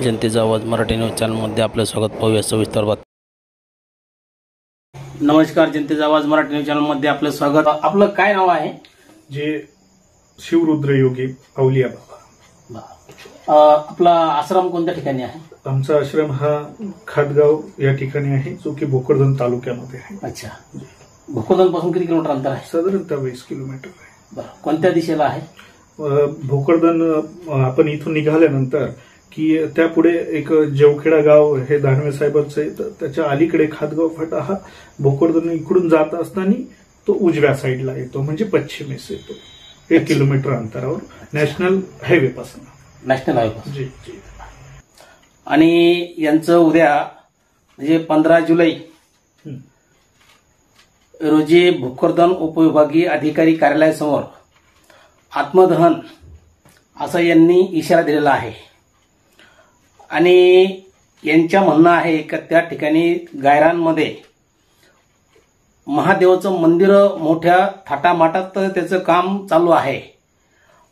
जनतेचा आवाज मराठी न्यूज चॅनलमध्ये आपलं स्वागत. पाहूया सविस्तर बातमी. नमस्कार, जनतेचा आवाज मराठी न्यूज चॅनलमध्ये आपलं स्वागत. आपलं काय नाव आहे? जे शिवरुद्र योगी अवलिया बाबा. आपला आश्रम कोणत्या ठिकाणी आहे? आमचा आश्रम हा खाटगाव या ठिकाणी आहे, जो की भोकरदन तालुक्यामध्ये आहे. अच्छा, भोकरदन पासून किती किलोमीटर अंतर आहे? साधारणतः 20 किलोमीटर आहे. बरं, कोणत्या दिशेला आहे? भोकरदन आपण इथून निघाल्यानंतर की त्यापुढे एक जेवखेडा गाव हे दानवे साहेबांचं आहे, तर त्याच्या अलीकडे खातगाव फाटा हा भोकरदन इकडून जात असताना तो उजव्या साईडला येतो, म्हणजे पश्चिमेस येतो. 1 किलोमीटर अंतरावर नॅशनल हायवे पासून. National highway. जी जी. आणि यांचं उद्या म्हणजे 15 जुलै रोजी भोकरदन उपविभागीय अधिकारी कार्यालयासमोर आत्मदहन असा यांनी इशारा दिलेला आहे. आणि यांच्या म्हणणं आहे की त्या ठिकाणी गायरांमध्ये महादेवाचं मंदिर मोठ्या थाटामाटात त्याचं काम चालू आहे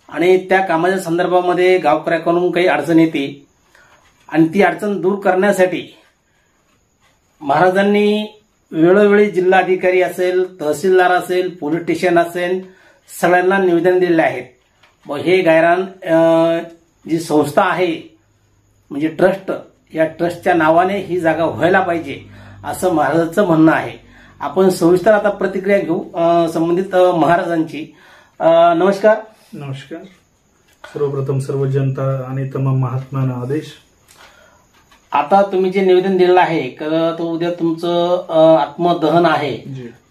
आणि त्या कामाच्या संदर्भामध्ये गावकऱ्याकडून काही अडचण येते आणि ती अडचण दूर करण्यासाठी महाराजांनी वेळोवेळी जिल्हाधिकारी असेल, तहसीलदार असेल, पोलीस स्टेशन असेल, सगळ्यांना निवेदन दिलेले आहेत. व हे गायरान जी संस्था आहे म्हणजे ट्रस्ट, या ट्रस्टच्या नावाने ही जागा व्हायला पाहिजे असं महाराजांचं म्हणणं आहे. आपण सविस्तर आता प्रतिक्रिया घेऊ संबंधित महाराजांची. नमस्कार. नमस्कार. सर्वप्रथम सर्व जनता आणि तमाम महात्मांना आदेश. आता तुम्ही जे निवेदन दिलेलं आहे तर उद्या तुमचं आत्मदहन आहे,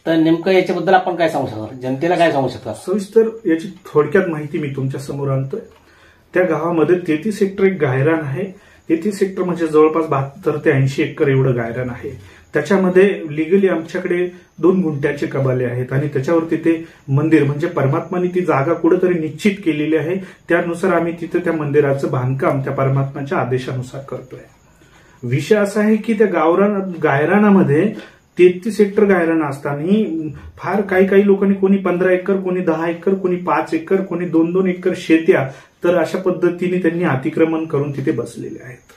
तर नेमकं याच्याबद्दल आपण काय सांगू शकता? जनतेला काय सांगू शकता? सविस्तर याची थोडक्यात माहिती मी तुमच्या समोर आणतोय. त्या गावामध्ये 33 हेक्टर एक गायरान आहे. 33 हेक्टर म्हणजे जवळपास 72 ते 80 एकर एवढं गायरान आहे. त्याच्यामध्ये लिगली आमच्याकडे 2 गुंठ्याचे कबाले आहेत आणि त्याच्यावरती ते मंदिर म्हणजे परमात्माने ती जागा कुठेतरी निश्चित केलेली आहे. त्यानुसार आम्ही तिथे त्या मंदिराचं बांधकाम त्या परमात्माच्या आदेशानुसार करतोय. विषय असा आहे की त्या गायरानामध्ये 33 हेक्टर गायरान असताना फार काही लोकांनी कोणी 15 एकर, कोणी 10 एकर, कोणी 5 एकर, कोणी 2-2 एकर शेत्या, तर अशा पद्धतीने त्यांनी अतिक्रमण करून तिथे बसलेले आहेत.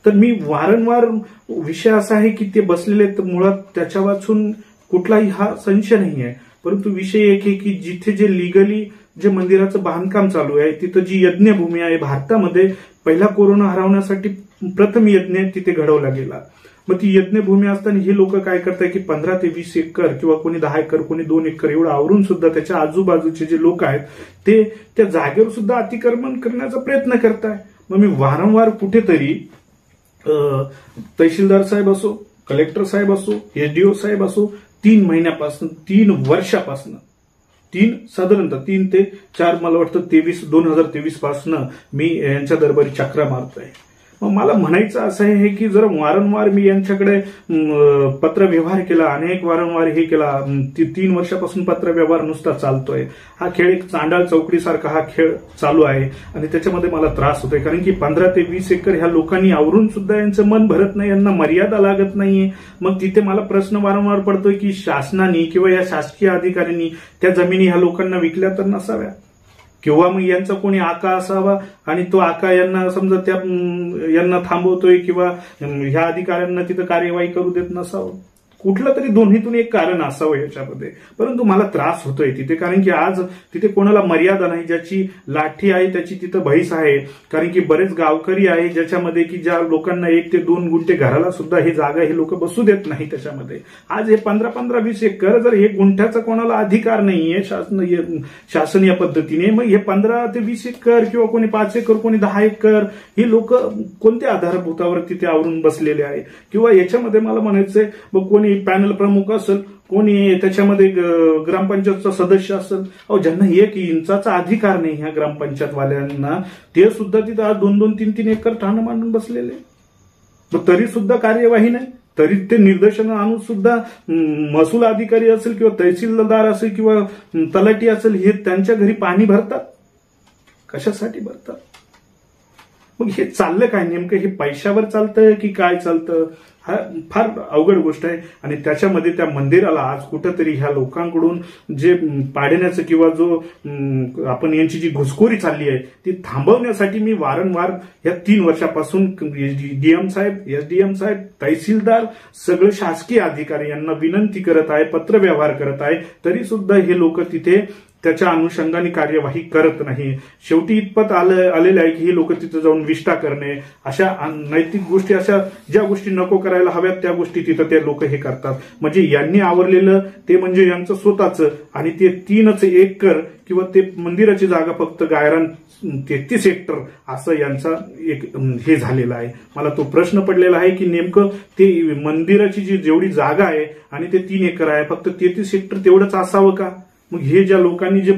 तर मी वारंवार विषय असा आहे की ते बसलेले आहेत, मुळात त्याच्या वाचून कुठलाही हा संशय नाही आहे. परंतु विषय एक आहे की जिथे जे लिगली जे मंदिराचं बांधकाम चालू आहे तिथं जी यज्ञभूमी आहे, भारतामध्ये पहिला कोरोना हरवण्यासाठी प्रथम यज्ञ तिथे घडवला गेला. मग ती यज्ञभूमी असताना हे लोक काय करताय की 15 ते 20 एकर किंवा कोणी 10 एकर, कोणी 2 एकर एवढं आवरून सुद्धा त्याच्या आजूबाजूचे जे लोक आहेत ते त्या जागेवर सुद्धा अतिक्रमण करण्याचा प्रयत्न करताय. मग मी वारंवार कुठेतरी तहसीलदार साहेब असो, कलेक्टर साहेब असो, एसडीओ साहेब असो, 3 महिन्यापासून 3 वर्षापासून साधारणतः 3 ते 4 मला वाटतं 2023 पासून मी यांच्या दरबारी चक्रा मारतोय. मग मला म्हणायचं असं आहे की जर वारंवार मी यांच्याकडे पत्रव्यवहार केला, अनेक वारंवार हे केला, 3 वर्षापासून पत्रव्यवहार नुसता चालतोय. हा खेळ एक चांडाळ चौकडीसारखा हा खेळ चालू आहे आणि त्याच्यामध्ये मला त्रास होतोय. कारण की 15 ते 20 एकर ह्या लोकांनी आवरून सुद्धा यांचं मन भरत नाही, यांना मर्यादा लागत नाहीये. मग तिथे मला प्रश्न वारंवार पडतोय की शासनाने किंवा या शासकीय अधिकाऱ्यांनी त्या जमिनी ह्या लोकांना विकल्या तर नसाव्या, किंवा मग यांचा कोणी आका असावा आणि तो आका यांना समजा यांना थांबवतोय किंवा ह्या अधिकाऱ्यांना तिथं कार्यवाही करू देत नसावं. कुठलं तरी दोन्हीतून एक कारण असावं याच्यामध्ये. परंतु मला त्रास होतोय तिथे, कारण की आज तिथे कोणाला मर्यादा नाही. ज्याची लाठी आहे त्याची तिथं भैस आहे. कारण की बरेच गावकरी आहे ज्याच्यामध्ये की ज्या लोकांना 1 ते 2 गुंठे घराला सुद्धा ही जागा हे लोक बसू देत नाही त्याच्यामध्ये. आज हे 15-20 एकर जर हे गुंठ्याचा कोणाला अधिकार नाहीये शासन या पद्धतीने, मग हे 15 ते 20 एकर किंवा कोणी 5 एकर, कोणी 10 एकर ही लोक कोणत्या आधारभूतावर तिथे आवरून बसलेले आहे? किंवा याच्यामध्ये मला म्हणायचंय मग कोणी पॅनल प्रमुख असेल, कोणी त्याच्यामध्ये ग्रामपंचायतचा सदस्य असेल, ज्यांना 1 इंचाचा अधिकार नाही ह्या ग्रामपंचायतवाल्यांना, ते सुद्धा तिथं आज 2-2, 3-3 एकर ठाणं मांडून बसलेले. मग तरी सुद्धा कार्यवाही नाही. तरी ते निदर्शनं आणून सुद्धा महसूल अधिकारी असेल किंवा तहसीलदार असेल किंवा तलाठी असेल हे त्यांच्या घरी पाणी भरतात. कशासाठी भरतात? मग हे चाललं काय नेमकं? हे पैशावर चालतं की काय चालतं? हा फार अवघड गोष्ट आहे. आणि त्याच्यामध्ये त्या मंदिराला आज कुठंतरी ह्या लोकांकडून जे पाडण्याचं किंवा जो आपण यांची जी घुसखोरी चालली आहे ती थांबवण्यासाठी मी वारंवार या 3 वर्षापासून डीएम साहेब, एसडीएम साहेब, तहसीलदार, सगळे शासकीय अधिकारी यांना विनंती करत आहे, पत्रव्यवहार करत आहे, तरी सुद्धा हे लोक तिथे त्याच्या अनुषंगाने कार्यवाही करत नाही. शेवटी इतपत आलेले आहे की ही लोक तिथे जाऊन विष्ठा करणे, अशा नैतिक गोष्टी, अशा ज्या गोष्टी नको करायला हव्यात त्या गोष्टी तिथं ते लोक हे करतात. म्हणजे यांनी आवरलेलं ते म्हणजे यांचं स्वतःचं, आणि ते 3 एकर किंवा ते मंदिराची जागा फक्त गायरान 33 हेक्टर असं यांचा एक हे झालेलं आहे. मला तो प्रश्न पडलेला आहे की नेमकं ते मंदिराची जी जेवढी जागा आहे आणि ते 3 एकर आहे फक्त 33 हेक्टर तेवढंच असावं का? मग हे ज्या लोकांनी जे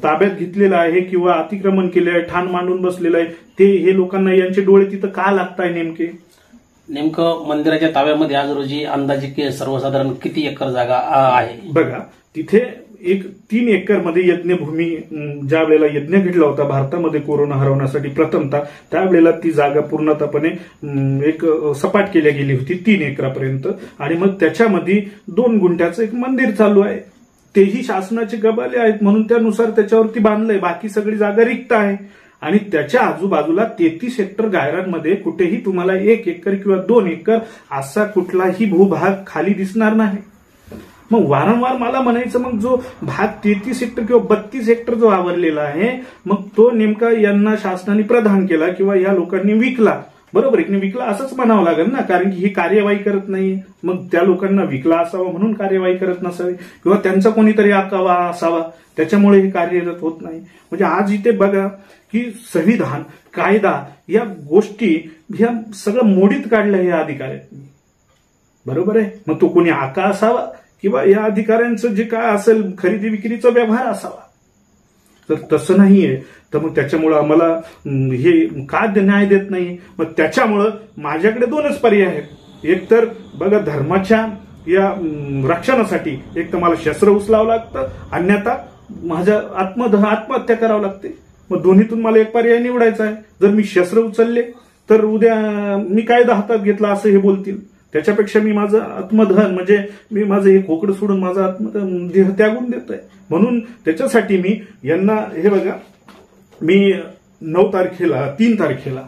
ताब्यात घेतलेलं आहे किंवा अतिक्रमण केले आहे, ठाण मांडून बसलेलं आहे, ते हे लोकांना यांचे डोळे तिथं का लागताय नेमकं मंदिराच्या ताब्यामध्ये आज रोजी अंदाजे सर्वसाधारण किती एकर जागा आहे? बघा, तिथे एक 3 एकर मध्ये यज्ञभूमी, ज्या वेळेला यज्ञ घडला होता भारतामध्ये कोरोना हरवण्यासाठी प्रथमतः, त्यावेळेला ती जागा पूर्णतःपणे एक सपाट केल्या गेली होती 3 एकरापर्यंत. आणि मग त्याच्यामध्ये 2 गुंठ्याचं एक मंदिर चालू आहे, तेही शासनाचे कबाले आहेत म्हणून त्यानुसार त्याच्यावरती बांधलंय, बाकी सगळी जागा रिक्त आहे. आणि त्याच्या आजूबाजूला 33 हेक्टर गायरांमध्ये कुठेही तुम्हाला 1 एकर किंवा 2 एकर असा कुठलाही भूभाग खाली दिसणार नाही. मग वारंवार मला म्हणायचं, मग जो भाग 33 हेक्टर किंवा 32 हेक्टर जो आवरलेला आहे, मग तो नेमका यांना शासनाने प्रदान केला किंवा या लोकांनी विकला, बरोबर आहे की नाही? विकला असंच म्हणावं लागेल ना, कारण की ही कार्यवाही करत नाही. मग त्या लोकांना विकला असावा म्हणून कार्यवाही करत नसावी, किंवा त्यांचा कोणीतरी आकावा असावा, त्याच्यामुळे हे कार्यरत होत नाही. म्हणजे आज इथे बघा की संविधान, कायदा या गोष्टी ह्या सगळं मोडीत काढलं या अधिकाऱ्यांनी, बरोबर आहे? मग तो कोणी आका असावा किंवा या अधिकाऱ्यांचं जे काय असेल खरेदी विक्रीचा व्यवहार असावा, तर तसं नाहीये. तर मग त्याच्यामुळं आम्हाला हे का न्याय देत नाही? मग त्याच्यामुळं माझ्याकडे 2च पर्याय आहेत. एक तर बघा, धर्माच्या या रक्षणासाठी एक तर मला शस्त्र उचलावं लागतं, अन्यथा माझ्या आत्महत्या करावं लागते. मग दोन्हीतून मला एक पर्याय निवडायचा आहे. जर मी शस्त्र उचलले तर उद्या मी कायदा हातात घेतला असं हे बोलतील. त्याच्यापेक्षा मी माझं आत्मदहन, म्हणजे मी माझं हे खोकडं सोडून माझा देह त्यागून देतोय. म्हणून त्याच्यासाठी मी यांना, हे बघा, मी 9 तारखेला 3 तारखेला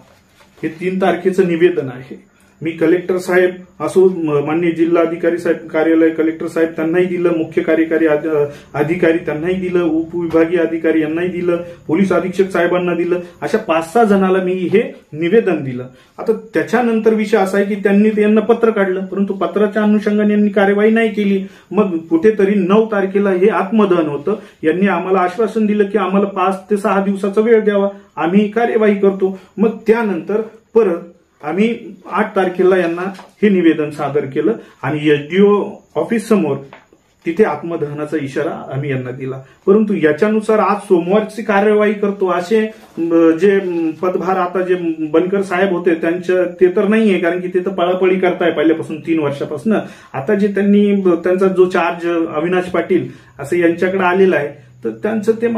हे 3 तारखेचं निवेदन आहे. मी कलेक्टर साहेब असो, माननीय जिल्हाधिकारी साहेब कार्यालय, कलेक्टर साहेब त्यांनाही दिलं, मुख्य कार्यकारी अधिकारी त्यांनाही दिलं, उपविभागीय अधिकारी यांनाही दिलं, पोलीस अधीक्षक साहेबांना दिलं, अशा 5-6 जणांना मी हे निवेदन दिलं. आता त्याच्यानंतर विषय असा आहे की त्यांनी यांना पत्र काढलं, परंतु पत्राच्या अनुषंगाने यांनी कार्यवाही नाही केली. मग कुठेतरी 9 तारखेला हे आत्मदहन होतं. यांनी आम्हाला आश्वासन दिलं की आम्हाला 5 ते 6 दिवसाचा वेळ द्यावा, आम्ही कार्यवाही करतो. मग त्यानंतर परत आम्ही 8 तारखेला यांना हे निवेदन सादर केलं आणि एसडीओ ऑफिस समोर तिथे आत्मदहनाचा इशारा आम्ही यांना दिला. परंतु याच्यानुसार आज सोमवारची कार्यवाही करतो असे जे पदभार आता जे बनकर साहेब होते ते तर नाहीये, कारण की ते तर पळापळी करताय पहिल्यापासून 3 वर्षापासून. आता जे त्यांचा जो चार्ज अविनाश पाटील असं यांच्याकडे आलेला आहे, तर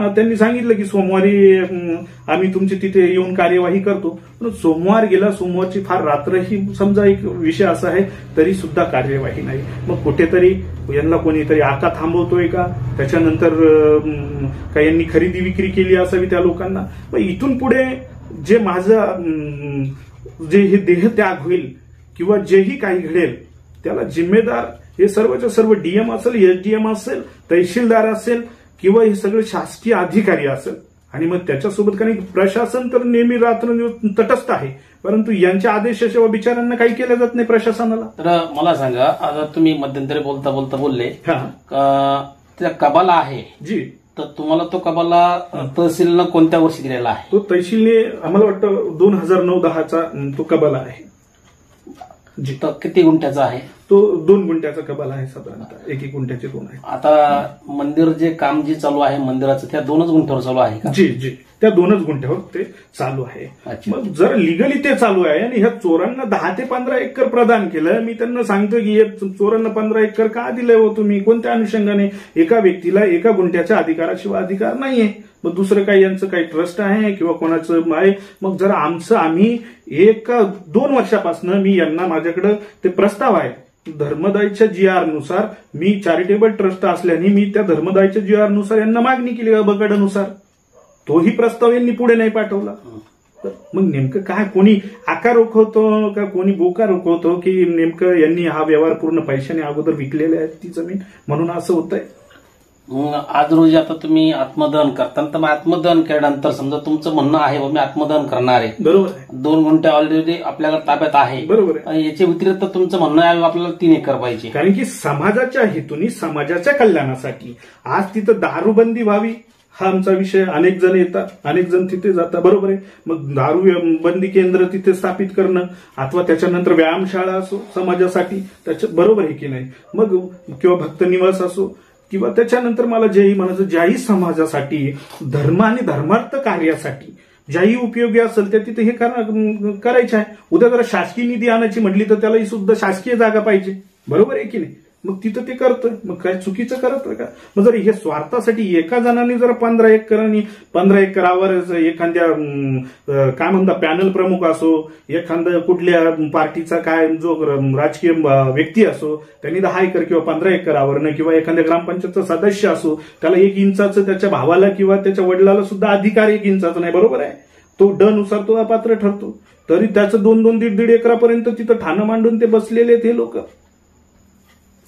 त्यांनी सांगितलं की सोमवारी आम्ही तुमची तिथे येऊन कार्यवाही करतो. पण सोमवार गेला, सोमवारची फार रात्रही समजा एक विषय असा आहे, तरी सुद्धा कार्यवाही नाही. मग कुठेतरी यांना कोणीतरी आका थांबवतोय का? त्याच्यानंतर का यांनी खरेदी विक्री केली असावी त्या लोकांना? मग इथून पुढे जे माझं जे हे देहत्याग होईल किंवा जेही काही घडेल त्याला जिम्मेदार हे सर्वच्या सर्व डीएम असेल, एसडीएम असेल, तहसीलदार असेल किंवा हे सगळे शासकीय अधिकारी असेल. आणि मग त्याच्यासोबत काही प्रशासन तर नेहमी रात्रंदिवस तटस्थ आहे, परंतु यांच्या आदेशाशिवाय बिचारांना काही केलं जात नाही प्रशासनाला. तर मला सांगा, आता तुम्ही मध्यंतरी बोलता बोलले त्या कबाला आहे जी, तर तुम्हाला तो कबाला तहसीलनं कोणत्या वर्षी दिलेला आहे? तो तहसीलने आम्हाला वाटतं 2009-10चा तो कबाला आहे जी. तर किती गुंठ्याचा आहे? तो 2 गुंठ्याचा कबाल आहे साधारणतः, 1 गुंठ्याचे 2 आहेत. आता मंदिर जे काम जे चालू आहे मंदिराचं त्या 2च गुंठ्यावर चालू आहे का? जी जी, त्या 2च गुंठ्यावर ते चालू आहे. अच्छा. मग जर लिगली ते चालू आहे आणि ह्या चोरांना 10 ते 15 एकर प्रदान केलं, मी त्यांना सांगतो की चोरांना 15 एकर का दिलंय हो तुम्ही, कोणत्या अनुषंगाने? एका व्यक्तीला 1 गुंठ्याच्या अधिकाराशिवाय अधिकार नाहीये. मग दुसरं काही यांचं काही ट्रस्ट आहे किंवा कोणाचं आहे? मग जर आम्ही 1-2 वर्षापासून मी यांना, माझ्याकडे ते प्रस्ताव आहे धर्मदायच्या GR नुसार, मी चॅरिटेबल ट्रस्ट असल्याने मी त्या धर्मदायच्या GR नुसार यांना मागणी केली बगडानुसार, तोही प्रस्ताव यांनी पुढे नाही पाठवला. मग नेमकं काय, कोणी आकार रोखवतो का कोणी बोका रोखवतो की नेमकं यांनी हा व्यवहार पूर्ण पैशाने अगोदर विकलेले आहेत ती जमीन, म्हणून असं होतंय. आज रोजी आता तुम्ही आत्मदहन करता, तर मग आत्मदहन केल्यानंतर समजा तुमचं म्हणणं आहे मी आत्मदहन करणार आहे, बरोबर आहे, 2 गुंठे ऑलरेडी आपल्याला ताब्यात आहे, बरोबर आहे. याच्या व्यतिरिक्त तुमचं म्हणणं आहे आपल्याला 3 एकर पाहिजे, कारण की समाजाच्या हेतून, समाजाच्या कल्याणासाठी आज तिथं दारूबंदी व्हावी हा आमचा विषय. अनेक जण येतात, अनेक जण तिथे जातात, बरोबर आहे. मग दारू बंदी केंद्र तिथे स्थापित करणं अथवा त्याच्यानंतर व्यायामशाळा असो समाजासाठी, त्याच्या बरोबर आहे की नाही, मग किंवा भक्त निवास असो किंवा त्याच्यानंतर मला जेही म्हणायचं, ज्याही समाजासाठी धर्म आणि धर्मार्थ कार्यासाठी ज्याही उपयोगी असेल त्या तिथे हे करायचं आहे. उद्या जरा शासकीय निधी आणायची म्हटली तर त्यालाही सुद्धा शासकीय जागा पाहिजे, बरोबर आहे की नाही. मग तिथं ते करतोय, मग काय चुकीचं करत का? मग जर हे स्वार्थासाठी एका जणांनी जर 15 एकरांनी 15 एकरावर एखाद्या काय म्हणता पॅनल प्रमुख असो, एखाद्या कुठल्या पार्टीचा काय जो राजकीय व्यक्ती असो, त्यांनी 10 एकर किंवा 15 एकरावरनं किंवा एखाद्या ग्रामपंचायतचा सदस्य असो, त्याला 1 इंचाचं त्याच्या भावाला किंवा त्याच्या वडिलाला सुद्धा अधिकार 1 इंचाचं नाही, बरोबर आहे. तो ड नुसार तो अपात्र ठरतो, तरी त्याचं 2-2, 1.5 एकरापर्यंत तिथं ठाणं मांडून ते बसलेले आहेत हे लोक.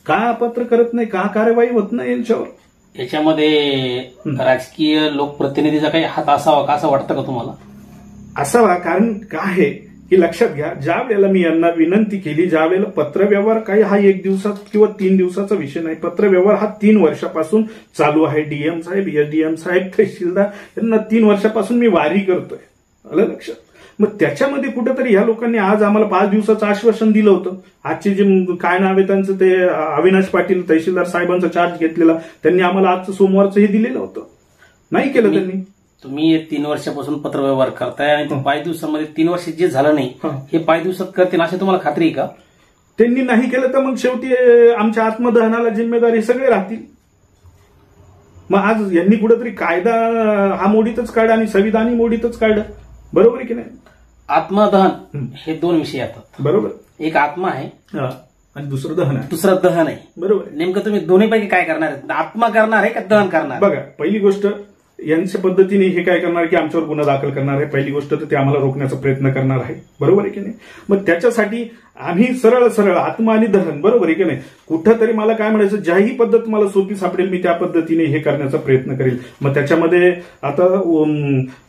का अपात्र करत नाही, का कार्यवाही होत नाही यांच्यावर? याच्यामध्ये राजकीय लोकप्रतिनिधीचा काही हात असावा का, असं वाटतं का तुम्हाला? असावा, कारण काय आहे की लक्षात घ्या, ज्या वेळेला मी यांना विनंती केली, ज्या वेळेला पत्रव्यवहार काही हा 1 दिवसात किंवा 3 दिवसाचा विषय नाही, पत्रव्यवहार हा 3 वर्षापासून चालू आहे. DM साहेब, SDM साहेब, तहसीलदार यांना 3 वर्षापासून मी वारी करतोय, आलं लक्षात. मग त्याच्यामध्ये कुठेतरी ह्या लोकांनी आज आम्हाला 5 दिवसाचं आश्वासन दिलं होतं. आजचे जे काय नाव आहे त्यांचं, ते अविनाश पाटील तहसीलदार साहेबांचा चार्ज घेतलेला, त्यांनी आम्हाला आजचं सोमवारचं हे दिलेलं होतं, नाही केलं त्यांनी. तुम्ही 3 वर्षापासून पत्रव्यवहार करताय आणि 5 दिवसामध्ये 3 वर्ष जे झालं नाही हे 5 दिवसात करतील अशी तुम्हाला खात्री आहे का? त्यांनी नाही केलं तर मग शेवटी आमच्या आत्मदहनाला जिम्मेदारी सगळे राहतील. मग आज यांनी कुठेतरी कायदा हा मोडीतच काढा आणि संविधानही मोडीतच काढा, बरोबर आहे की नाही. आत्मदहन हे 2 विषय येतात, बरोबर. एक आत्मा आहे आणि दुसरं दहन आहे, दुसरं दहन आहे, बरोबर. नेमकं तुम्ही दोन्हीपैकी काय करणार आहे? आत्मा करणार आहे का दहन करणार? बघा, पहिली गोष्ट यांच्या पद्धतीने हे काय करणार की आमच्यावर गुन्हा दाखल करणार आहे. पहिली गोष्ट तर ते आम्हाला रोखण्याचा प्रयत्न करणार आहे, बरोबर आहे की नाही. मग त्याच्यासाठी आम्ही सरळ आत्मा आणि दहन, बरोबर आहे की नाही. कुठंतरी मला काय म्हणायचं, ज्याही पद्धत मला सोपी सापडेल मी त्या पद्धतीने हे करण्याचा प्रयत्न करेल. मग त्याच्यामध्ये आता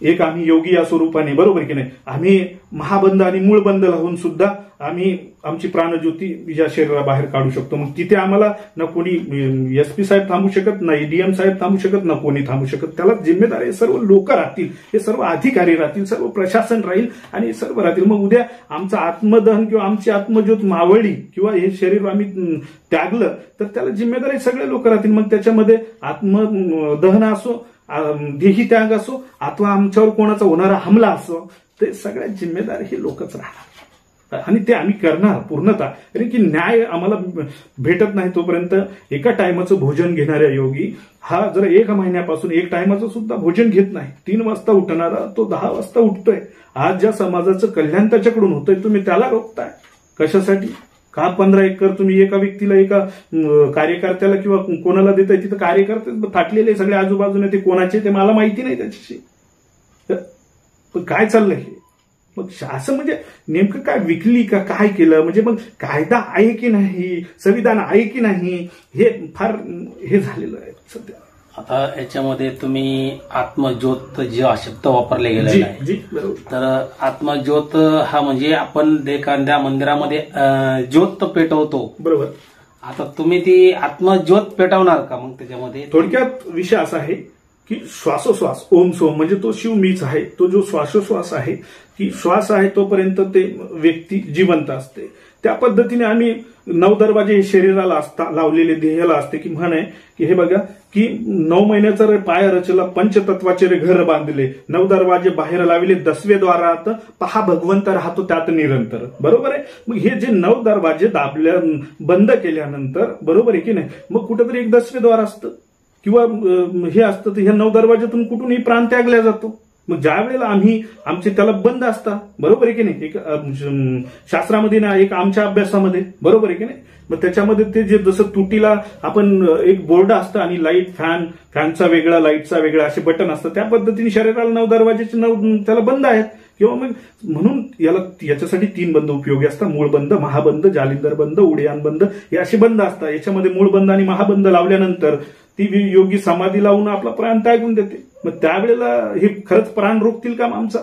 एक आम्ही योगी या स्वरूपाने, बरोबर की नाही, आम्ही महाबंध आणि मूळबंध लावून सुद्धा आम्ही आमची प्राणज्योती या शरीराबाहेर काढू शकतो. मग तिथे आम्हाला ना कोणी SP साहेब थांबू शकत, ना EDM साहेब थांबू शकत, ना कोणी थांबू शकत. त्याला जिम्मेदार हे सर्व लोक राहतील, हे सर्व अधिकारी राहतील, सर्व प्रशासन राहील आणि सर्व राहतील. मग उद्या आमचं आत्मदहन किंवा आमची आत्मज्योत मावळली किंवा हे शरीर आम्ही त्यागलं तर त्याला जिम्मेदारी सगळे लोक राहतील. मग त्याच्यामध्ये आत्मदहन असो, देही त्याग असो अथवा आमच्यावर कोणाचा होणारा हमला असो, ते सगळ्यात जिम्मेदार हे लोकच राहणार आणि ते आम्ही करणार पूर्णतः. कारण की न्याय आम्हाला भेटत नाही तोपर्यंत एका टायमाचं भोजन घेणाऱ्या योगी हा जर 1 महिन्यापासून 1 टायमाचं सुद्धा भोजन घेत नाही, 3 वाजता उठणारा तो 10 वाजता उठतोय. आज ज्या समाजाचं कल्याण त्याच्याकडून होतंय तुम्ही त्याला रोखताय कशासाठी? का 15 एकर तुम्ही एका व्यक्तीला, एका कार्यकर्त्याला किंवा कोणाला देताय? तिथं कार्यकर्ते थाटलेले सगळे आजूबाजूने, ते कोणाचे ते मला माहिती नाही त्याच्याशी. पण काय चाललंय हे? मग शासन म्हणजे नेमकं काय विकली का काय केलं? म्हणजे मग कायदा आहे की नाही, संविधान आहे की नाही, हे फार हे झालेलं आहे सध्या. आता याच्यामध्ये तुम्ही आत्मज्योत जे शब्द वापरले गेलेला आहे, तर आत्मज्योत हा म्हणजे आपण एखाद्या मंदिरामध्ये ज्योत पेटवतो, बरोबर. आता तुम्ही ती आत्मज्योत पेटवणार का? मग त्याच्यामध्ये थोडक्यात विषय असा आहे की श्वासोश्वास, ओम सोम म्हणजे तो शिव मीच आहे. तो जो श्वासोश्वास आहे की श्वास आहे तोपर्यंत ते व्यक्ती जिवंत असते. त्या पद्धतीने आम्ही 9 दरवाजे हे शरीराला लावलेले ध्येयाला असते की म्हण आहे की हे बघा की 9 महिन्याचा रे पाय रचला पंचतत्वाचे रे घर बांधले 9 दरवाजे बाहेर लावले 10वे द्वारात पहा भगवंत राहतो त्यात निरंतर. बरोबर आहे. मग हे जे 9 दरवाजे बंद केल्यानंतर बरोबर आहे की नाही मग कुठेतरी एक 10वे द्वार असतं किंवा हे असतं तर ह्या 9 दरवाज्यातून कुठूनही प्राण त्यागला जातो. मग ज्या वेळेला आम्ही आमचे त्याला बंद असतात बरोबर आहे की नाही एक शास्त्रामध्ये ना एक आमच्या अभ्यासामध्ये बरोबर आहे की नाही मग त्याच्यामध्ये ते जे जसं तुटीला आपण एक बोर्ड असतं आणि लाईट फॅनचा वेगळा लाईटचा वेगळा असे बटन असतं त्या पद्धतीने शरीराला 9 दरवाजेचे 9 त्याला बंद आहेत किंवा मग म्हणून याच्यासाठी 3 बंद उपयोगी असतात. मूळ बंद, महाबंद, जालिंदर बंद, उडयान बंद हे असे बंद असतात. याच्यामध्ये मूळ बंद आणि महाबंद लावल्यानंतर ती योगी समाधी लावून आपला प्राण त्यागून देते. मग त्यावेळेला हे खरंच प्राण रोखतील का आमचा?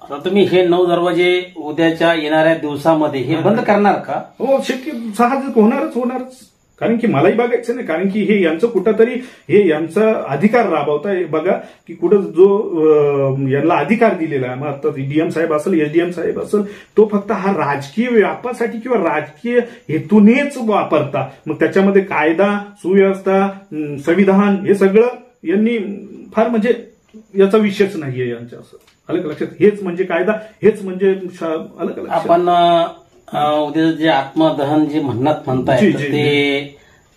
आता तुम्ही हे 9 दरवाजे उद्याच्या येणाऱ्या दिवसामध्ये हे बंद करणार का? हो शक्य साहजिक होणारच. कारण की मलाही बघायचं नाही कारण की हे यांचं कुठंतरी हे यांचा अधिकार राबवता बघा की कुठं जो यांना अधिकार दिलेला आहे मग आता डीएम साहेब असेल एसडीएम साहेब असेल तो फक्त हा राजकीय व्यापासाठी किंवा राजकीय हेतूनेच वापरता. मग त्याच्यामध्ये कायदा सुव्यवस्था संविधान हे सगळं यांनी फार म्हणजे याचा विषयच नाहीये यांच्या असं अलग लक्षात. हेच म्हणजे कायदा हेच म्हणजे अलग लक्षात. आपण उद्या जे आत्मदहन जे म्हणताय ते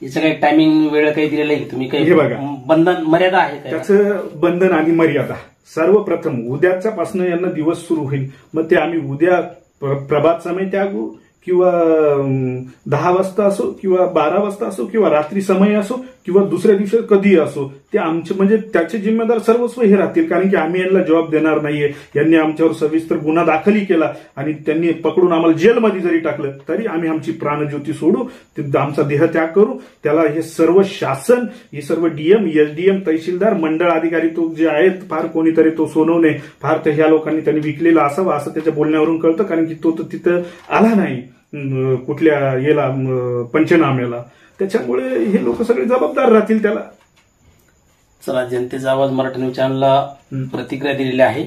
याचं काही टायमिंग वेळ काही दिलेलं आहे तुम्ही काही बंधन मर्यादा आहे त्याचं बंधन आणि मर्यादा सर्वप्रथम उद्याच्यापासून यांना दिवस सुरू होईल मग ते आम्ही उद्या प्रभात समय त्यागू किंवा 10 वाजता असो किंवा 12 वाजता असो किंवा रात्री समय असो किंवा दुसऱ्या दिवशी कधी असो ते आमचे म्हणजे त्याचे जिम्मेदार सर्वस्व हे राहतील कारण की आम्ही यांना जबाब देणार नाहीये. यांनी आमच्यावर सविस्तर गुन्हा दाखलही केला आणि त्यांनी पकडून आम्हाला जेलमध्ये जरी टाकलं तरी आम्ही आमची प्राणज्योती सोडू आमचा देहत्याग करू. त्याला हे सर्व शासन हे सर्व डीएम एसडीएम तहसीलदार मंडळ अधिकारी तो जे आहेत फार कोणीतरी तो सोनवणे फार तर ह्या लोकांनी त्यांनी विकलेला असावा असं त्याच्या बोलण्यावरून कळतं कारण की तो तिथं आला नाही कुठल्या याला पंचनाम्याला. त्याच्यामुळे हे लोक सगळे जबाबदार राहतील त्याला. चला जनतेचा आवाज मराठी न्यूज चॅनलला प्रतिक्रिया दिलेली आहे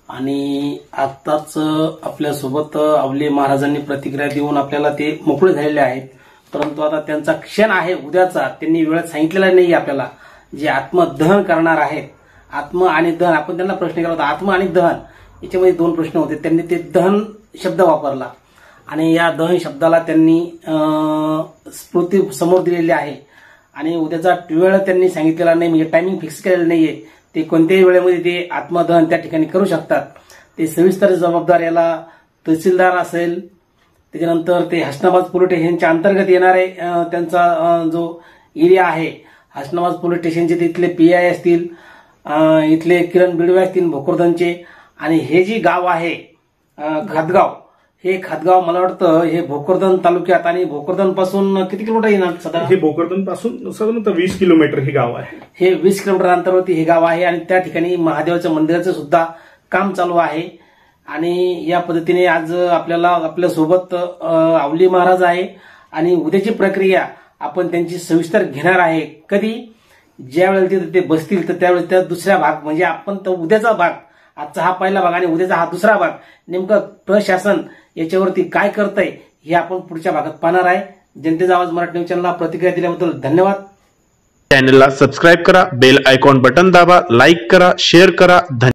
आणि आताच आपल्यासोबत अवले महाराजांनी प्रतिक्रिया देऊन आपल्याला ते मोकळे झालेले आहेत. परंतु आता त्यांचा क्षण आहे उद्याचा त्यांनी वेळ सांगितलेला नाही आपल्याला जे आत्मदहन करणार आहेत. आत्म आणि दहन आपण त्यांना प्रश्न केला होता आत्म आणि दहन याच्यामध्ये 2 प्रश्न होते. त्यांनी ते दहन शब्द वापरला आणि या दहन शब्दाला त्यांनी स्मृती समोर दिलेली आहे आणि उद्याचा वेळ त्यांनी सांगितलेला नाही म्हणजे टायमिंग फिक्स केलेलं नाहीये. ते कोणत्याही वेळेमध्ये ते आत्मदहन त्या ठिकाणी करू शकतात. ते सविस्तर जबाबदार याला तहसीलदार असेल त्याच्यानंतर ते हसनाबाद पोलीस स्टेशनच्या अंतर्गत येणारे त्यांचा जो एरिया आहे हसनाबाद पोलीस स्टेशनचे तिथले पीआय असतील इथले किरण बिडवे असतील भोकरदनचे आणि हे जे गाव आहे खातगाव हे खातगाव मला वाटतं हे भोकरदन तालुक्यात आणि भोकरदन पासून किती किलोमीटर येणार साधारण? हे भोकरदन पासून साधारणतः 20 किलोमीटर हे गाव आहे. हे 20 किलोमीटर अंतरावरती हे गाव आहे आणि त्या ठिकाणी महादेवाच्या मंदिराचं सुद्धा काम चालू आहे आणि या पद्धतीने आज आपल्यासोबत अवली महाराज आहे आणि उद्याची प्रक्रिया आपण त्यांची सविस्तर घेणार आहे. कधी ज्या वेळेला ते बसतील तर त्यावेळेस त्या दुसऱ्या भाग म्हणजे आपण तो उद्याचा भाग आजचा हा पहिला भाग आणि उद्याचा हा दुसरा भाग नेमकं प्रशासन याच्यावरती काय करतंय हे आपण पुढच्या भागात पाहणार आहे. जनतेचा आवाज मराठी न्यूज चॅनलला प्रतिक्रिया दिल्याबद्दल धन्यवाद. चॅनलला सबस्क्राईब करा, बेल आयकॉन बटन दाबा, लाईक करा, शेअर करा.